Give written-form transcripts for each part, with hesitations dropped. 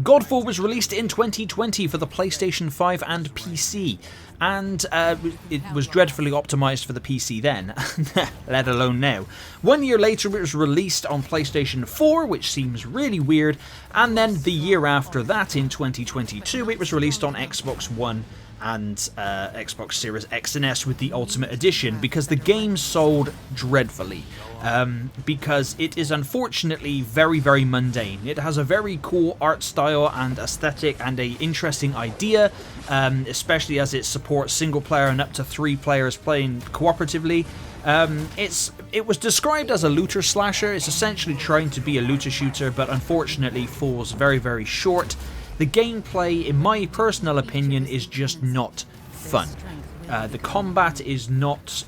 Godfall was released in 2020 for the PlayStation 5 and PC, and it was dreadfully optimised for the PC then, let alone now. 1 year later it was released on PlayStation 4, which seems really weird, and then the year after that, in 2022, it was released on Xbox One and Xbox Series X and S with the Ultimate Edition, because the game sold dreadfully. Because it is unfortunately very, very mundane. It has a very cool art style and aesthetic and a interesting idea, especially as it supports single player and up to 3 players playing cooperatively. It was described as a looter slasher. It's essentially trying to be a looter shooter, but unfortunately falls very, very short. The gameplay, in my personal opinion, is just not fun. The combat is not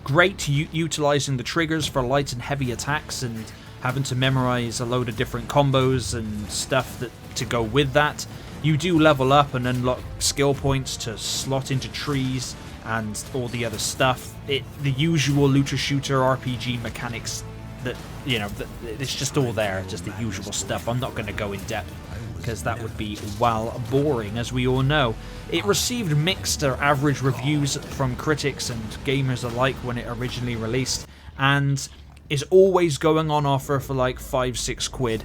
great, utilising the triggers for light and heavy attacks and having to memorise a load of different combos and stuff to go with that. You do level up and unlock skill points to slot into trees and all the other stuff. The usual looter shooter RPG mechanics that, you know, it's just all there, just the usual stuff. I'm not going to go in depth, because that would be, well, boring, as we all know. It received mixed or average reviews from critics and gamers alike when it originally released, and is always going on offer for like 5-6 quid.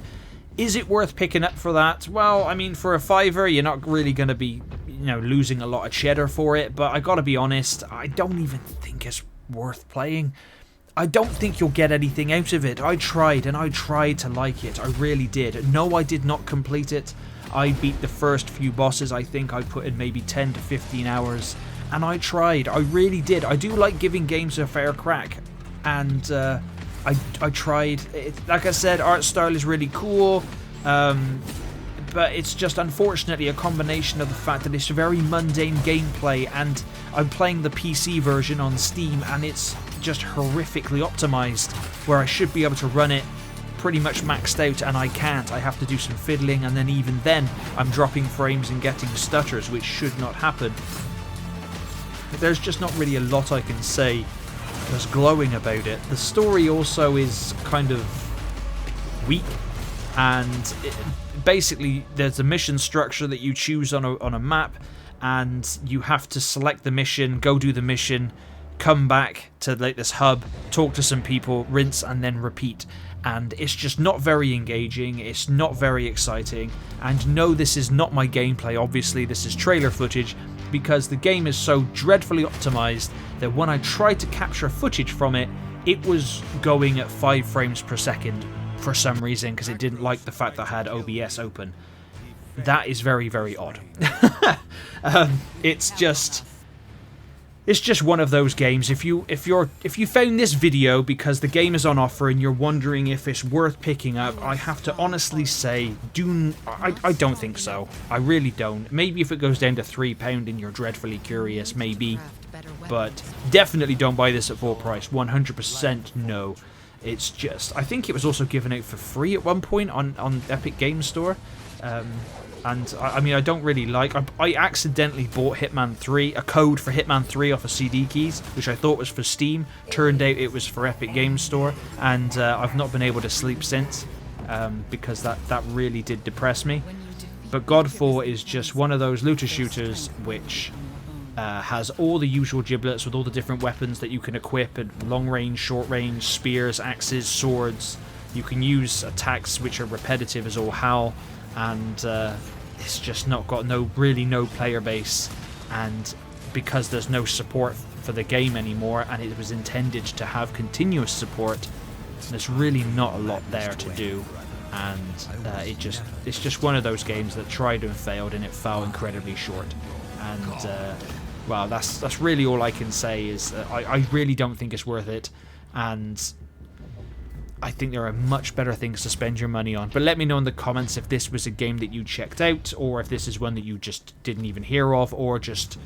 Is it worth picking up for that? Well, I mean, for a $5, you're not really going to be, you know, losing a lot of cheddar for it, but I gotta be honest, I don't even think it's worth playing. I don't think you'll get anything out of it. I tried, and I tried to like it. I really did. No, I did not complete it. I beat the first few bosses. I think I put in maybe 10 to 15 hours, and I tried. I really did. I do like giving games a fair crack, and I tried. Like I said, art style is really cool, but it's just unfortunately a combination of the fact that it's very mundane gameplay, and I'm playing the PC version on Steam, and it's just horrifically optimized, where I should be able to run it pretty much maxed out, and I can't. I have to do some fiddling, and then even then I'm dropping frames and getting stutters, which should not happen. There's just not really a lot I can say that's glowing about it. The story also is kind of weak, and basically there's a mission structure that you choose on a map, and you have to select the mission, go do the mission, come back to like this hub, talk to some people, rinse and then repeat. And it's just not very engaging, it's not very exciting, and no, this is not my gameplay. Obviously this is trailer footage, because the game is so dreadfully optimized that when I tried to capture footage from it, it was going at 5 frames per second for some reason, because it didn't like the fact that I had OBS open. That is very, very odd. It's just one of those games. If you found this video because the game is on offer and you're wondering if it's worth picking up, I have to honestly say, I don't think so. I really don't. Maybe if it goes down to £3 and you're dreadfully curious, maybe. But definitely don't buy this at full price. 100% no. It's just, I think it was also given out for free at one point on Epic Games Store. And I mean, I don't really like. I accidentally bought Hitman 3, a code for Hitman 3 off of CD keys, which I thought was for Steam. Turned out it was for Epic Games Store, and I've not been able to sleep since, because that really did depress me. But Godfall is just one of those looter shooters which has all the usual giblets with all the different weapons that you can equip, and long range, short range, spears, axes, swords. You can use attacks which are repetitive as all hell. And it's just not got no player base, and because there's no support for the game anymore, and it was intended to have continuous support, there's really not a lot there to do, and it's just one of those games that tried and failed, and it fell incredibly short. And well, that's really all I can say. Is I really don't think it's worth it, and I think there are much better things to spend your money on. But let me know in the comments if this was a game that you checked out, or if this is one that you just didn't even hear of, or just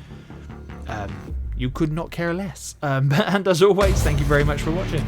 you could not care less. And as always, thank you very much for watching.